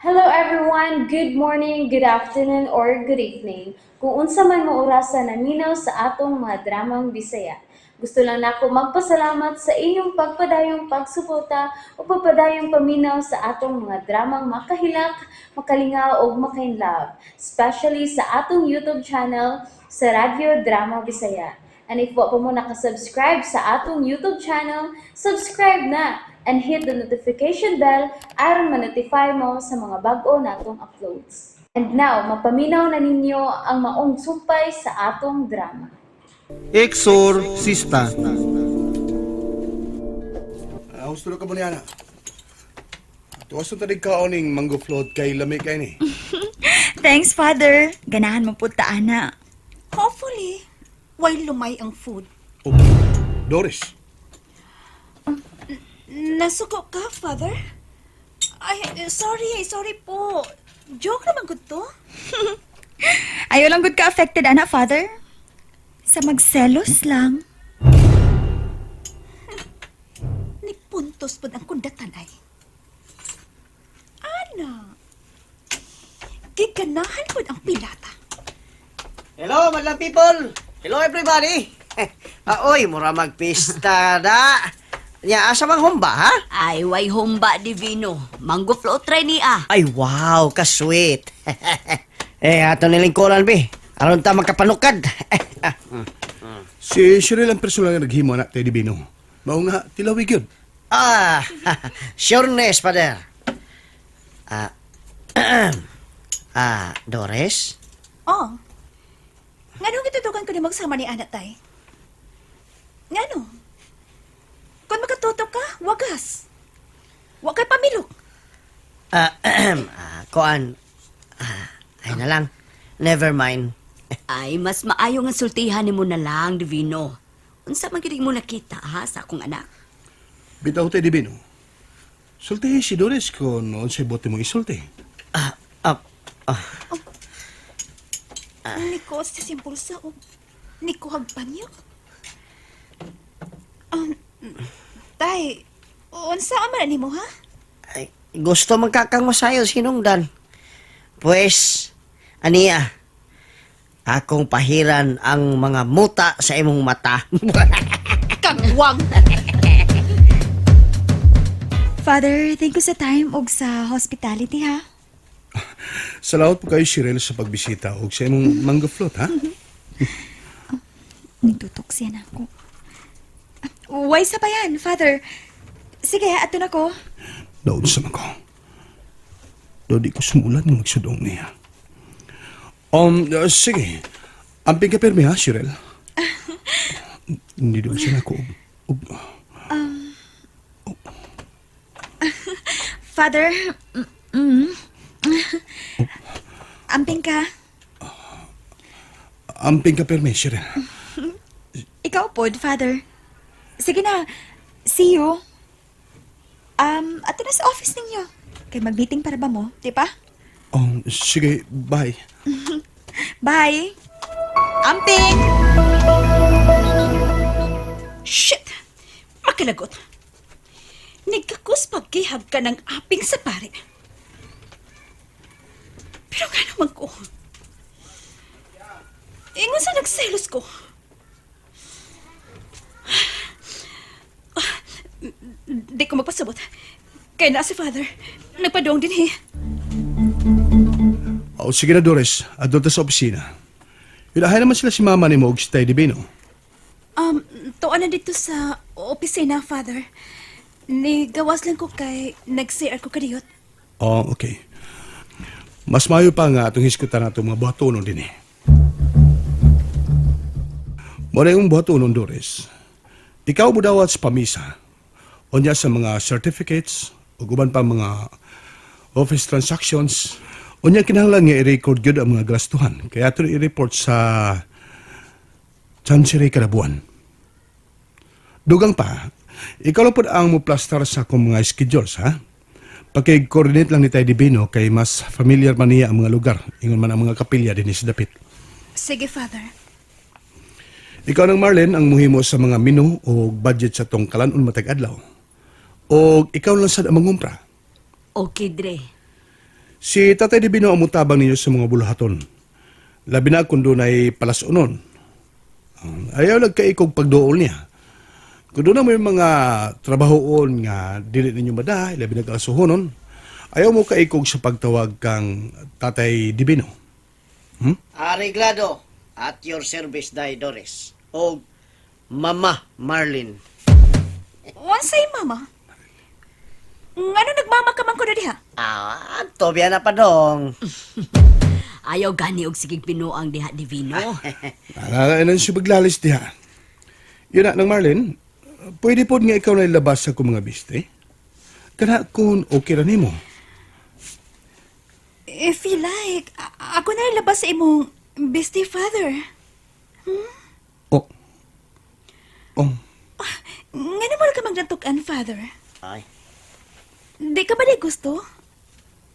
Hello everyone, good morning, good afternoon, or good evening. Kung unsa man mo orasan naminaw sa atong mga dramang Bisaya. Gusto lang nako magpasalamat sa inyong pagpadayong pagsuporta o pagpadayong paminaw sa atong mga dramang makahilak, makalingaw o makainlove, especially sa atong YouTube channel sa Radio Drama Bisaya. And if wa pa mo nakasubscribe sa atong YouTube channel, subscribe na and hit the notification bell aron ma-notify mo sa mga bag-o natong uploads. And now, mapaminaw na ninyo ang maong sumpay sa atong drama. Exorcista. Gusto ka mo niya na. Tuwas na tanig kaoning mango float kay lamig kay ni. Thanks, Father. Ganahan mo punta, ana. Hopefully, while lumay ang food. Oh, Doris. Nasuko ka, Father? Ay, sorry po. Joke naman ko to. Ayaw lang good ka affected, ana, Father. Sa magselos lang. Ni puntos po ang kundatan ay. Ana, giganahan po ang pilata. Hello, madlang people! Hello, everybody! Oy, mura magpista da! Nya, asa mang humba, ha? Ay, way humba divino. Mango float try ni ah. Ay, wow, ka-sweet! Ato nilingkuran, be. Aron ta magkapanukad. Si Cheryl ang personal nga naghimo na tayo di Bino. Mao nga, tilawig yun. Sureness, Father. Doris? Oh, nganong itutugan ko ni magsama ni anak tay? Ngano? Kung makatutok ka, wagas. Wa kay pamilok. Koan. Ay na lang. Never mind. Ay, mas maayo nga sultihan ni mo na lang, divino. Unsa man gid mo nakita ha sa akong anak? Bitaw tayo di Bino. Sulti si Doris kung noon siya bote mo isulti. Niko si simpulsa o Niko hagpanyo. Tay, unsa man nimo ha? Ay, gusto magkakang masayo sinungdan. Pues, aniya, akong pahiran ang mga muta sa imong mata. Kagwang. Father, thank you sa time ug sa hospitality, ha? Salamat po kayo, Cheryl, sa pagbisita o sa imong mango float, ha? Nagtutok siya na ako. Why sa pa yan, Father? Sige, ato na ko. Daon sa ko. Daon di ko sumulan ng magsudong niya. Sige. Amping ka permi, ha, Cheryl? Hindi doon siya ako. Father, amping ka. Amping ka permi, Cheryl. Ikaw po, Father. Sige na, see you. Ato na sa office ninyo. Kay mag-meeting para ba mo, di ba? Sige, bye. Bye. Amping! Shit! Makilagot. Nagkakus paghihag ka ng aping sa pare. Pero nga naman ko. Ingon sa nagselos ko. Di ko magpasabot. Kaya na si Father. Nagpadong din eh. Sige na, Doris. Adto ta sa opisina. Ilahay naman sila si Mama ni mo og si Tay Divino. Tuan na dito sa opisina, Father. Gawas lang ko kay nag-CR ko kadiyot. Okay. Mas mayo pa nga atong hiskutan nato mga buhatonon din eh. Muna yung buhatonon, Doris. Ikaw mo dawat sa pamisa. O niya sa mga certificates o guban pa mga office transactions. O niya kinahanglan nga i-record yun ang mga gastuhan. Kaya ito i-report sa Chancery kada buwan. Dugang pa, ikaw lang po ang muplastar sa akong mga schedules, ha? Pagkig-coordinate lang ni Tay Divino kay mas familiar man niya ang mga lugar. Ingon man ang mga kapilya din sa dapit. Sige, Father. Ikaw nang Marlene ang muhimo sa mga menu o budget sa tong kalanon matag adlaw. O ikaw lang sad ang mangumpra. Okay, Dre. Si Tatay Divino ang mutabang ninyo sa mga buluhaton. Labi na kung doon ay palasunon. Ayaw lang kaikog pagdool niya. Kung doon na mo yung mga trabahoon nga dili ninyo maday, labi na kalasuhonon, ayaw mo kaikog sa pagtawag kang Tatay Divino. Arreglado at your service, Day Doris. O Mama Marlin. Wansay, mama? Ngano nagmama ka man ko na diha? Tobya na pa dong. Ayaw gani og sigig pinuang diha Divino. Alala na siya maglalis diha. Yun na, nang Marlin, pwede po nga ikaw na ilabas sa kong mga biste. Kana kung okay ra nimo. If you like, ako na ilabas sa imong bestie father. Oh. Oh. Ngano mo ka magdantukan, father? Ay. Di ka ba di gusto?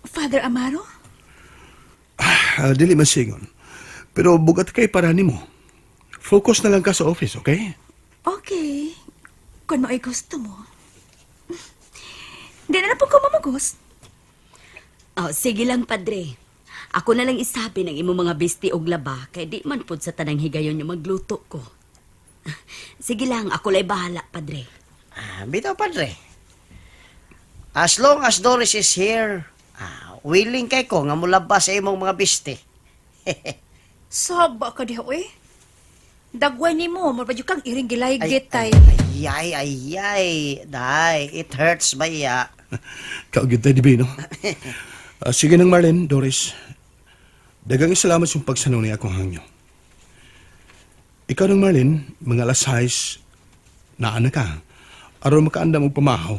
Father Amaro? Dili masingon. Pero bugat kay para nimo. Focus na lang ka sa office, okay? Okay. Kung mo ay gusto mo. Di na po ko mamagos. Oh, sige lang, Padre. Ako na lang isabi ng imo mga bisti og laba kay di man pud sa tanang higayon yung magluto ko. Sige lang, ako lay bahala, Padre. Bitaw, Padre. As long as Doris is here, willing kay ko nga mulabas sa imong mga biste. Saba ka diha, oy. Dagway ni mo, mabadyo kang iring gilaygit, tay. Ay, Day, it hurts ba ya? Kaugid tayo, Divino. Sige nang Marlin, Doris. Dagang salamat yung pagsanaw niya akong hangyo. Ikaw nang Marlin, mga alas 6, naana ka. Aron makaandam og pamahaw.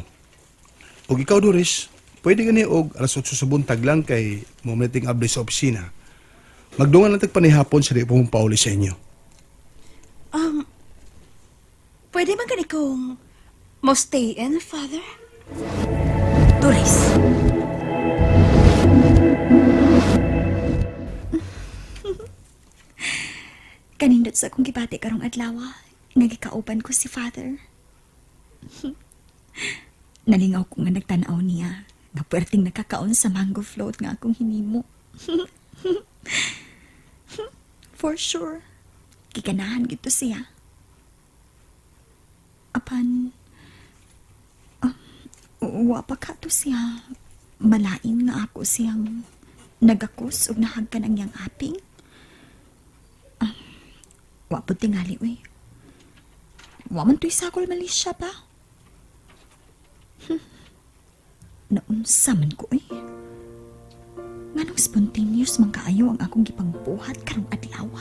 Og ikaw, Doris, pwede gani og alas 8 sa buntag lang kay momenting abli sa opisina. Magdungan lang tagpanihapon sa di pong pauli sa inyo. Pwede man gani kong mo stay in, father? Doris, Kanindot sa akong gibati karong adlaw, nga gikauban ko si father. Nalingaw ko nga nagtanaw niya, nga puwerteng nakakaon sa mango float nga akong hinimo. For sure, giganahan gito siya. Apan, wa pa ka to siya. Malain nga ako siyang nagakus ug nahagkan ang yang aping. Wa po tingali, uy. Wa man to'y sakol Malaysia pa. Naunsa man ko, uy. Nganong spontaneous man kaayo ang akong gipangbuhat karong adlaw.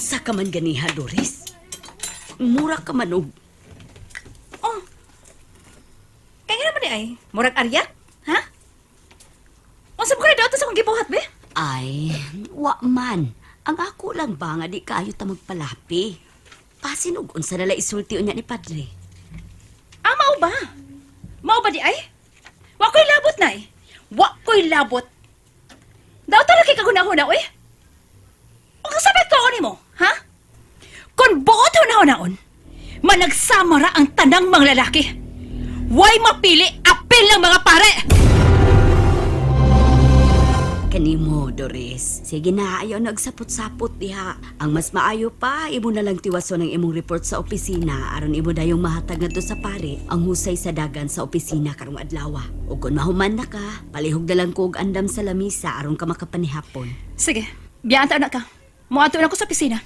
naunsa ka man ganiha, Doris? Mura ka man og Kaya nga naman ni ay, murag arya? Ha? Unsa mo ka na daw sa akong gibuhat, be? Ay, wa man. Ang ako lang ba nga di kayo ta magpalapi. Pasin og unsa nala isulti unya ni Padre. Mao ba? Mao ba di ay? Wa ko'y labot na eh. Wa ko'y labot. Daw talaga kaguna-huna, oy. Ang sabit ko ni mo, ha? Kung buot huna-hunaon, managsamara ang tanang mga lalaki. Way mapili, apil ng mga pare! Kanimo, Doris. Sige na, ayaw nagsapot-sapot diha. Ang mas maayo pa, imo na lang tiwaso ng imong report sa opisina aron imo dayong mahatag ngadto sa pare ang husay sa dagan sa opisina karong adlaw. Ug kun mahuman na ka, palihog na lang ko og andam sa lamisa aron ka makapanihapon. Sige, biyaan ta na ka. Muadto na ko sa opisina.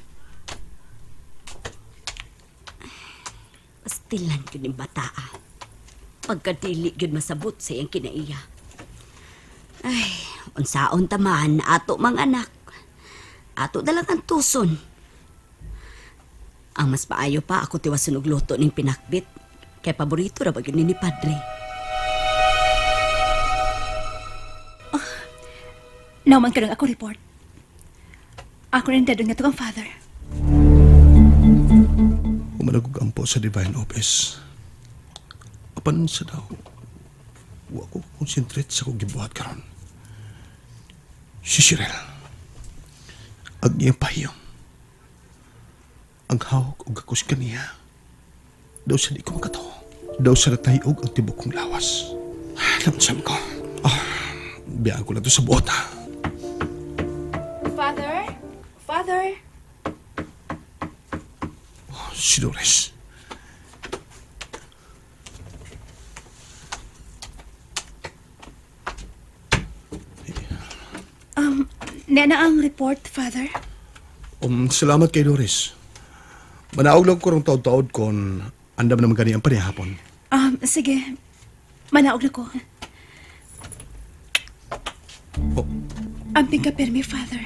Pastilan yun yung bataa. Pagkadili yun masabot sa iyang kinaiya. Ay, unsaon taman, ato mang anak. Ato dalang ang tuson. Ang mas maayo pa ako tiwason og luto ning pinakbit. Kay paborito ra ba yun ni Padre. Nauman ka lang ako report. Ako rin dadong nga to ang father. Umanagog ampo sa Divine Office. Apan sa daw, wa ko concentrate sa kong gibuhat karon. Si Shirel, ang iyang pahiyong, ang hawak o gakos kaniya, daw sa di ko makatawa. daw sa natayog ang tibok kong lawas. Lamsam ko. Biyaan ko na to sa buot, ha. Father? Father? Si Doris. Nana ang report, Father. Salamat kay Doris. Manaog lang ko rong taod-taod kon andam naman gani ang panihapon. Sige. Manaog na ko. Oh, Amping ka permi, Father.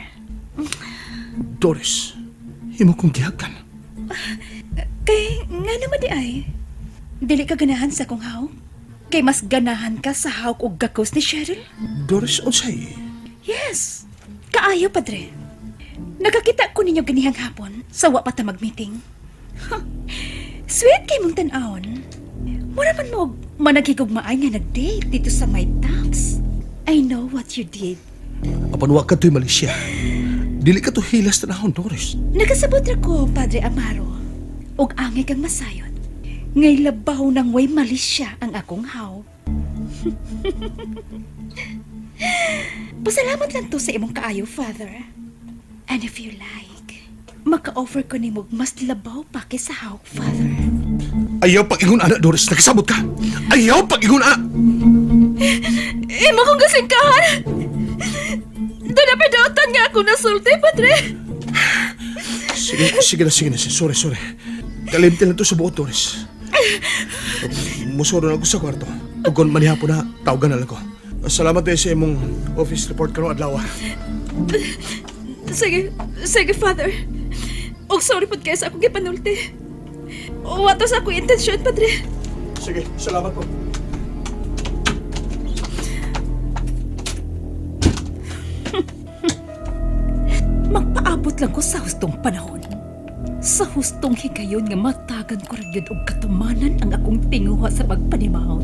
Doris, himo kong gihagan. Kay, nga naman di ay. Dili ka ganahan sa kong haw. Kay mas ganahan ka sa hawk o gakos ni Cheryl. Doris, unsay? Yes. Kaayo, Padre. Nakakita ko ninyo ganihang hapon sa wa pa ta mag-meeting. Sweet kay mong tan-aon. Mura man mo managigugmaay nga nag-date dito sa my taps. I know what you did. Apan wa ka to'y Malaysia. Dili ka to hilas tanahon, Doris. Nakasabot ra ko, Padre Amaro. Og angay kang masayon. Ngay labaw ng way Malaysia ang akong haw. Pasalamat lang to sa imong kaayo, Father. And if you like, maka-offer ko ni mo mas labaw pa kaysa hawk, Father. Ayaw pag-ingon anak, Doris. Nakasabot ka. Ayaw pag-ingon anak. Imo kong kasingkahan! Doon na pedautan nga ako nasulti, Padre. Sige na. Sorry. Kalimtin lang to sa buot, Doris. Musuro na ako sa kwarto. Tugon manihapon na, tawagan na lang ko. Salamat din sa imong office report karong adlaw. Sige, Father. Og sorry po kayo sa akong gipanulti. Wato sa akong intensyon, Padre. Sige, salamat po. Magpaabot lang ko sa hustong panahon. Sa hustong higayon nga matagan ko rin yun og katumanan ang akong tinguha sa pagpanimaw.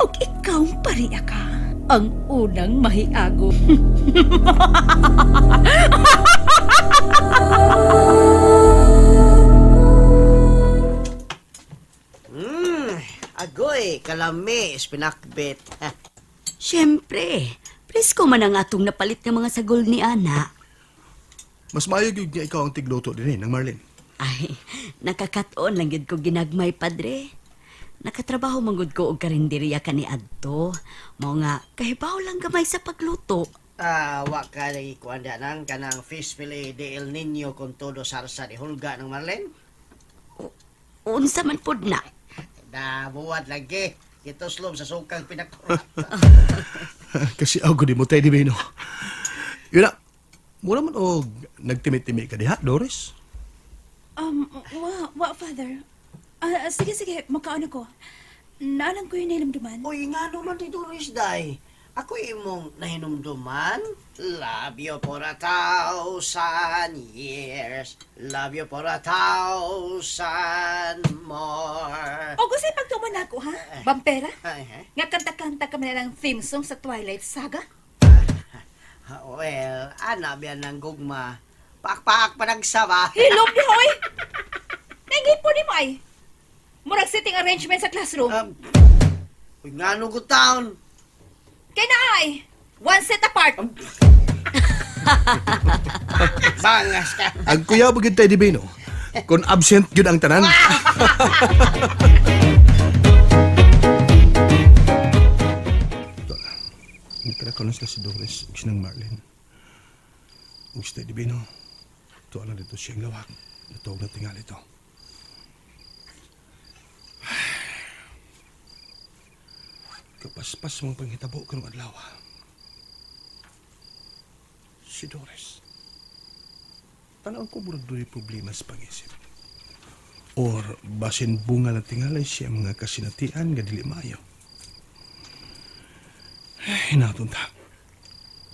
Og ikaw pariya ka, ang unang mahiago. Agoy, kalami, pinakbit. Siyempre, presko man ang atong napalit ng mga sagol ni Ana. Mas maayog yung ikaw ang tigluto din ng Marlene. Ay, nakakataon lang yun ko ginagmay, Padre. Nakatrabaho manggod ko og karinderiya ka ni Adto. Mao nga, kahibaw lang gamay sa pagluto. Wa ka lagi kuanda nang kanang fish fillet de El Nino con todo sarsa de Hulga ng Marlene. Unsa man pud na. Buwat lagi. Ito slob sa sukang pinakurat. Kasi ako di mo tayo di Bino. Yun na, mura man og nagtimi-timi ka diha, Doris. Father. Sige, makaano ko. Naalang ko yung nilamduman. Uy, nga naman ni Doris, day. Ako imong nahinumduman. Love you for 1,000 years. Love you for 1,000 more. O gusto pagtuman ako, ha? Bampera? Ay. Nga kanta-kanta ka man ng theme song sa Twilight Saga? Well, biyan ng gugma. Pakpak pa nagsaba. Hilom ni Hoy! Nangin po ni May. Murag sitting arrangement sa classroom. Uy, nga nugot taon. Kaya na ay, one set apart. Bangas ka. Ang kuya bagid tayo di Bino. Kung absent yun ang tanan. Nagkakaroon sila si Doris ug sinang Marlene. Ug si Teddy Bino. Tuwa lang dito siyang lawak. Natawag na tingali ito. Kapaspas mong panghitabo ka ng adlaw. Si Doris. Tanaw ko murag do'y problema sa pag-isip. Or basin bunga na tingalay siya mga kasinatian nga dili maayo. Hinatunta.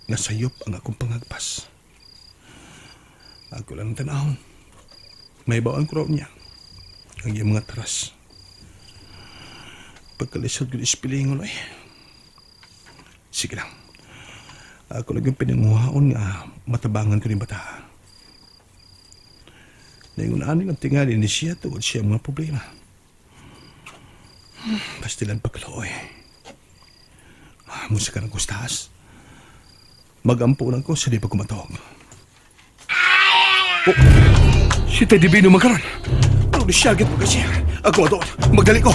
Nasayop ang akong pangagpas. Ako lang ang tanahon. May bawang ko raw niya. Ang iyong mga taras. Pagkalisod ko ispilingon ay. Sige lang. Ako lang yung pinanguhaon nga matabangan ko ni bata. Naingon-aning ang tingali ni siya tungod siya mga problema. Pastilan pagkaloy. Musa ka ng kustas. Magampunan ko sa di pa kumatawag. Oh, si Teddy Bino magkaroon. Ano ni siya agad pagka siya? Ako doon. Magdali ko.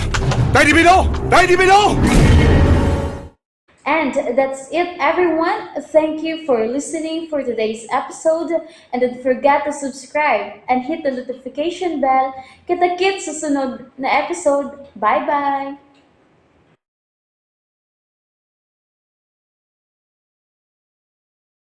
Teddy Bino! Teddy Bino! And that's it, everyone. Thank you for listening for today's episode. And don't forget to subscribe and hit the notification bell. Kita-kits sa sunod na episode. Bye-bye!